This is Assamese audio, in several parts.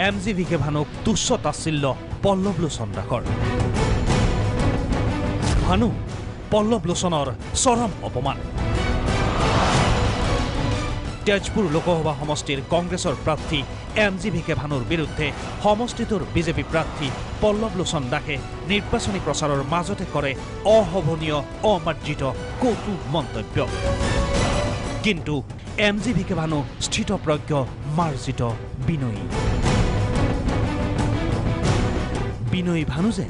MGVK ভানুক তুচ্ছ তাচ্ছিল্য পল্লৱ লোচন দাসৰ। ভানু পল্লৱ লোচনৰ চৰম অপমান। তেজপুৰ লোকসভা সমষ্টিৰ কংগ্ৰেছৰ প্ৰাৰ্থী MGVK ভানুৰ বিৰুদ্ধে সমষ্টিটোৰ বিজেপি প্ৰাৰ্থী পল্লৱ লোচন দাসে নিৰ্বাচনী প্ৰচাৰৰ মাজতে কৰে অশোভনীয় অমাৰ্জিত কটু মন্তব্য। কিন্তু MGVK ভানু স্থিতপ্ৰজ্ঞ মাৰ্জিত বিনয়ী। বিনয়ী ভানু যে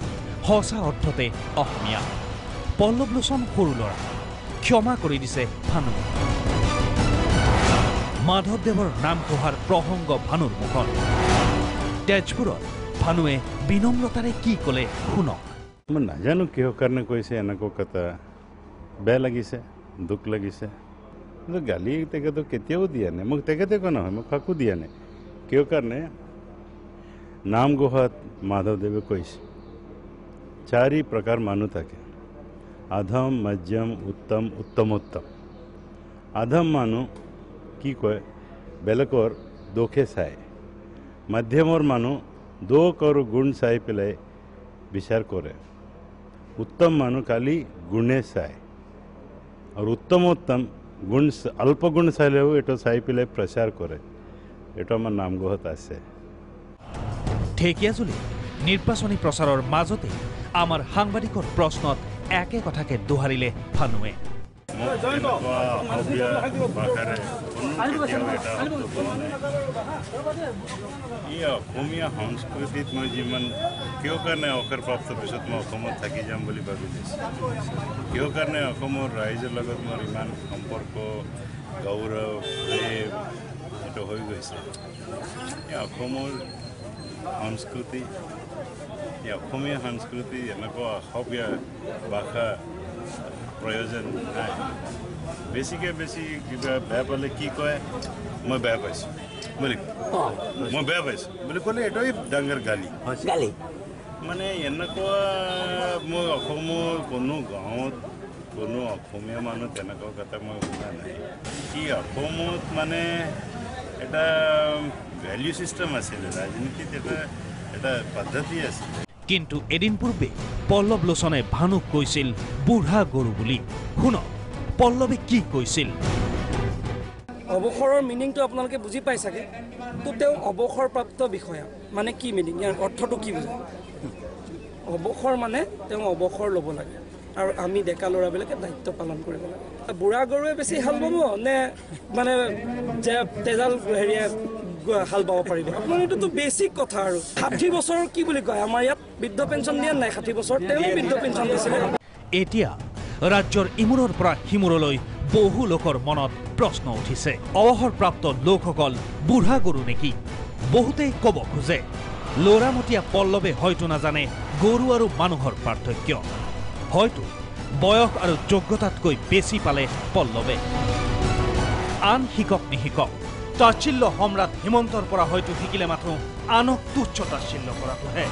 সঁচা অৰ্থতে অসমীয়া। পল্লৱ লোচন সৰু ল'ৰা, ক্ষমা কৰি দিছে ভানু। মাধৱদেৱৰ নাম কোহাৰ প্ৰসংগ ভানুৰ মুখত। তেজপুৰত ভানুৱে বিনম্ৰতাৰে কি ক'লে শুনক। মই নাজানো কিহৰ কাৰণে কৈছে এনেকুৱা কথা, বেয়া লাগিছে, দুখ লাগিছে। কিন্তু গালি তেখেতক কেতিয়াও দিয়া নাই, মোক তেখেতে কোৱা নহয়, মোক কাকো দিয়া নাই। কিয় কাৰণে নামগোহাত মাধৱদেৱে কৈছে 4 প্ৰকাৰ মানুহ থাকে, আধম, মধ্যম, উত্তম, উত্তমোত্তম। আধম মানুহ কি কয়, বেলেগৰ দোষে চায়। মধ্যমৰ মানুহ দোষ আৰু গুণ চাই পেলাই বিচাৰ কৰে। উত্তম মানুহ খালি গুণে চায়। আৰু উত্তমোত্তম গুণ, অল্প গুণ চাইলেও এইটো চাই পেলাই প্ৰচাৰ কৰে। এইটো আমাৰ নামগোহাত আছে। ঢেকীয়াজুলি নিৰ্বাচনী প্ৰচাৰৰ মাজতে আমাৰ সাংবাদিকৰ প্ৰশ্নত একে কথাকে দোহাৰিলে ভানুৱে। অসমীয়া সংস্কৃতিত মই যিমান কিয় কাৰণে অৱসৰপ্ৰাপ্ত পিছত মই অসমত থাকি যাম বুলি ভাবি লৈছোঁ। কিয় কাৰণে অসমৰ ৰাইজৰ লগত মোৰ ইমান সম্পৰ্ক, গৌৰৱ, প্ৰেম এইটো হৈ গৈছে। অসমৰ সংস্কৃতি, অসমীয়া সংস্কৃতি এনেকুৱা অসমীয়া ভাষা প্ৰয়োজন নাই। বেছিকৈ বেছি কিবা বেয়া পালে কি কয়, মই বেয়া পাইছোঁ বুলি, মই বেয়া পাইছোঁ বুলি ক'লে এইটোৱে ডাঙৰ গালি। মানে এনেকুৱা মই অসমৰ কোনো গাঁৱত কোনো অসমীয়া মানুহ তেনেকুৱা কথা মই শুনা নাই। কি অসমত মানে এটা ভেলিউ ছিষ্টেম আছিলে, ৰাজনীতিত এটা পদ্ধতি আছিল। কিন্তু এদিন পূৰ্বে পল্লৱ লোচনে ভানুক কৈছিল বুঢ়া গৰু বুলি। শুনক পল্লৱে কি কৈছিল। অৱসৰৰ মিনিংটো আপোনালোকে বুজি পাই চাগে। তো তেওঁ অৱসৰপ্ৰাপ্ত বিষয়া মানে কি মিনিং, ইয়াৰ অৰ্থটো কি বুজায়? অৱসৰ মানে তেওঁ অৱসৰ ল'ব লাগে আৰু আমি ডেকা ল'ৰাবিলাকে দায়িত্ব পালন কৰিব লাগে। বুঢ়া গৰুৱে বেছি হাল বাব নে মানে যে তেজাল হেৰিয়ে হাল বাব পাৰিব? আপোনাৰ এইটোতো বেছিক কথা। আৰু 60 বছৰ কি বুলি কয়, আমাৰ ইয়াত বৃদ্ধ পেঞ্চন দিয়া নাই। 60 বছৰ তেওঁ বৃদ্ধ পেঞ্চন দিছিলে। এতিয়া ৰাজ্যৰ ইমূৰৰ পৰা সিমূৰলৈ বহু লোকৰ মনত প্ৰশ্ন উঠিছে। অৱসৰপ্ৰাপ্ত লোকসকল বুঢ়া গৰু নেকি? বহুতেই ক'ব খোজে ল'ৰামতীয়া পল্লৱে হয়তো নাজানে গৰু আৰু মানুহৰ পাৰ্থক্য। হয়তো বয়স আৰু যোগ্যতাতকৈ বেছি পালে পল্লৱে। আন শিকক নিশিকক, তাচ্ছিল্য সম্ৰাট হিমন্তৰ পৰা হয়তো শিকিলে মাথো আনক তুচ্ছ তাচ্ছিল্য কৰাটোহে।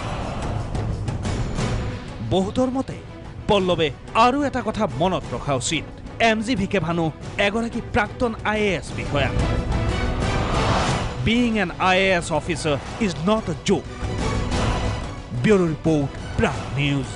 বহুতৰ মতে পল্লৱে আৰু এটা কথা মনত ৰখা উচিত, MGVK ভানু এগৰাকী প্ৰাক্তন IAS বিষয়া। Being an IAS officer is not a joke. Bureau Report, Prime News.